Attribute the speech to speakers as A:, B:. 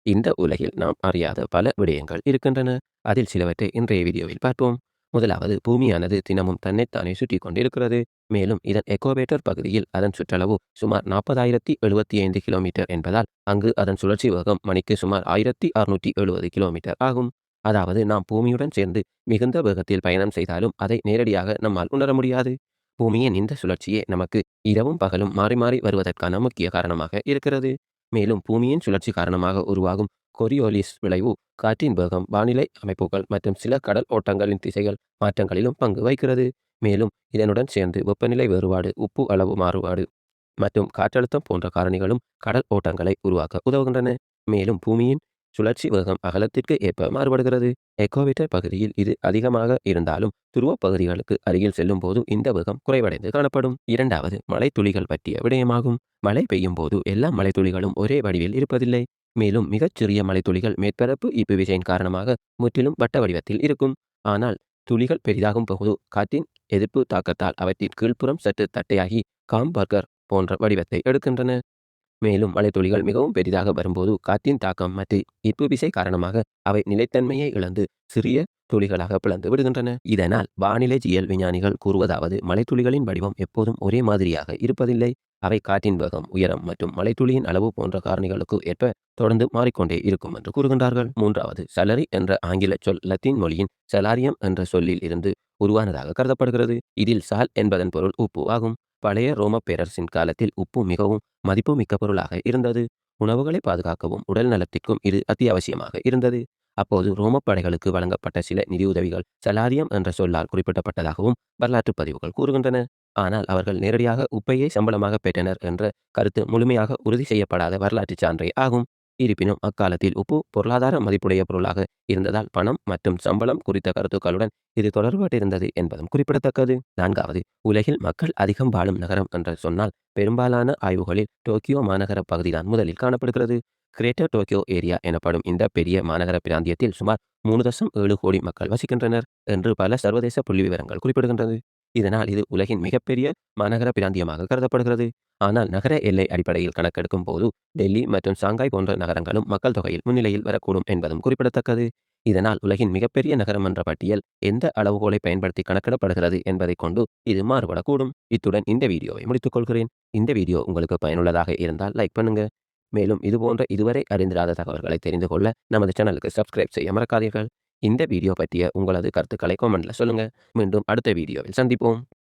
A: இந்த உலகில் நாம் அறியாத பல விடயங்கள் இருக்கின்றன. அதில் சிலவற்றை இன்றைய வீடியோவில் பார்ப்போம். முதலாவது, பூமியானது தினமும் தன்னைத்தானே சுற்றி கொண்டிருக்கிறது. மேலும் இதன் எக்கோவேட்டர் பகுதியில் அதன் சுற்றளவு சுமார் 40,075 கிலோமீட்டர் என்பதால் அங்கு அதன் சுழற்சி வேகம் மணிக்கு சுமார் 1670 கிலோமீட்டர் ஆகும். அதாவது நாம் பூமியுடன் சேர்ந்து மிகுந்த வேகத்தில் பயணம் செய்தாலும் அதை நேரடியாக நம்மால் உணர முடியாது. பூமியின் இந்த சுழற்சியே நமக்கு இரவும் பகலும் மாறி மாறி வருவதற்கான முக்கிய காரணமாக இருக்கிறது. மேலும் பூமியின் சுழற்சி காரணமாக உருவாகும் கொரியோலிஸ் விளைவு காற்றின் வேகம், வானிலை அமைப்புகள் மற்றும் சில கடல் ஓட்டங்களின் திசைகள் மாற்றங்களிலும் பங்கு வகிக்கிறது. மேலும் இதனுடன் சேர்ந்து வெப்பநிலை வேறுபாடு, உப்பு அளவு மாறுபாடு மற்றும் காற்றழுத்தம் போன்ற காரணிகளும் கடல் ஓட்டங்களை உருவாக்க உதவுகின்றன. மேலும் பூமியின் சுழற்சி வேகம் அகலத்திற்கு ஏற்ப மாறுபடுகிறது. எக்கோவேட்டர் பகுதியில் இது அதிகமாக இருந்தாலும் துருவ பகுதிகளுக்கு அருகில் செல்லும் போது இந்த வேகம் குறைவடைந்து காணப்படும். இரண்டாவது, மழை துளிகள் பற்றிய விடயமாகும். மழை பெய்யும் போது எல்லா மழை துளிகளும் ஒரே வடிவில் இருப்பதில்லை. மேலும் மிகச்சிறிய மழை துளிகள் மேற்பரப்பு ஈர்ப்பு விசையின் காரணமாக முற்றிலும் வட்ட வடிவத்தில் இருக்கும். ஆனால் துளிகள் பெரிதாகும் போது காற்றின் எதிர்ப்பு தாக்கத்தால் அவற்றின் கீழ்ப்புறம் சற்று தட்டையாகி காம்பர்கர் போன்ற வடிவத்தை எடுக்கின்றன. மேலும் மழைத்துளிகள் மிகவும் பெரிதாக வரும்போது காற்றின் தாக்கம் மற்றும் ஈர்ப்பு விசை காரணமாக அவை நிலைத்தன்மையை இழந்து சிறிய துளிகளாக பிளந்து விடுகின்றன. இதனால் வானிலையியல் விஞ்ஞானிகள் கூறுவதாவது, மழைத்துளிகளின் வடிவம் எப்போதும் ஒரே மாதிரியாக இருப்பதில்லை. அவை காற்றின் வேகம், உயரம் மற்றும் மழைத்துளியின் அளவு போன்ற காரணிகளுக்கு ஏற்ப தொடர்ந்து மாறிக்கொண்டே இருக்கும் என்று கூறுகின்றார்கள். மூன்றாவது, சலரி என்ற ஆங்கில சொல் லத்தீன் மொழியின் செலாரியம் என்ற சொல்லில் இருந்து உருவானதாக கருதப்படுகிறது. இதில் சால் என்பதன் பொருள் உப்பு ஆகும். பழைய ரோம பேரரசின் காலத்தில் உப்பு மிகவும் மதிப்புமிக்க பொருளாக இருந்தது. உணவுகளை பாதுகாக்கவும் உடல் நலத்திற்கும் இது அத்தியாவசியமாக இருந்தது. அப்போது ரோம படைகளுக்கு வழங்கப்பட்ட சில நிதியுதவிகள் சலாரியம் என்ற சொல்லால் குறிப்பிடப்பட்டதாகவும் வரலாற்று பதிவுகள் கூறுகின்றன. ஆனால் அவர்கள் நேரடியாக உப்பையே சம்பளமாக பெற்றனர் என்ற கருத்து முழுமையாக உறுதி செய்யப்படாத வரலாற்று சான்றே ஆகும். இருப்பினும் அக்காலத்தில் உப்பு பொருளாதார மதிப்புடைய பொருளாக இருந்ததால் பணம் மற்றும் சம்பளம் குறித்த கருத்துக்களுடன் இது தொடர்பட்டிருந்தது என்பதும் குறிப்பிடத்தக்கது. நான்காவது, உலகில் மக்கள் அதிகம் வாழும் நகரம் என்று சொன்னால் பெரும்பாலான ஆய்வுகளில் டோக்கியோ மாநகர பகுதிதான் முதலில் காணப்படுகிறது. கிரேட்டர் டோக்கியோ ஏரியா எனப்படும் இந்த பெரிய மாநகர பிராந்தியத்தில் சுமார் 3.7 கோடி மக்கள் வசிக்கின்றனர் என்று பல சர்வதேச புள்ளி விவரங்கள் குறிப்பிடுகின்றது. இதனால் இது உலகின் மிகப்பெரிய மாநகர பிராந்தியமாக கருதப்படுகிறது. ஆனால் நகர எல்லை அடிப்படையில் கணக்கெடுக்கும் போது டெல்லி மற்றும் சாங்காய் போன்ற நகரங்களும் மக்கள் தொகையில் முன்னிலையில் வரக்கூடும் என்பதும் குறிப்பிடத்தக்கது. இதனால் உலகின் மிகப்பெரிய நகரம் என்ற பட்டியல் எந்த அளவுகோலை பயன்படுத்தி கணக்கிடப்படுகிறது என்பதை கொண்டு இது மாறுபடக்கூடும். இத்துடன் இந்த வீடியோவை முடித்துக் கொள்கிறேன். இந்த வீடியோ உங்களுக்கு பயனுள்ளதாக இருந்தால் லைக் பண்ணுங்க. மேலும் இதுபோன்ற இதுவரை அறிந்திராத தகவல்களை தெரிந்து கொள்ள நமது சேனலுக்கு சப்ஸ்கிரைப் செய்ய மறக்காதீர்கள். இந்த வீடியோ பற்றிய உங்களது கருத்துக்களை கமெண்ட்ல சொல்லுங்க. மீண்டும் அடுத்த வீடியோவில் சந்திப்போம்.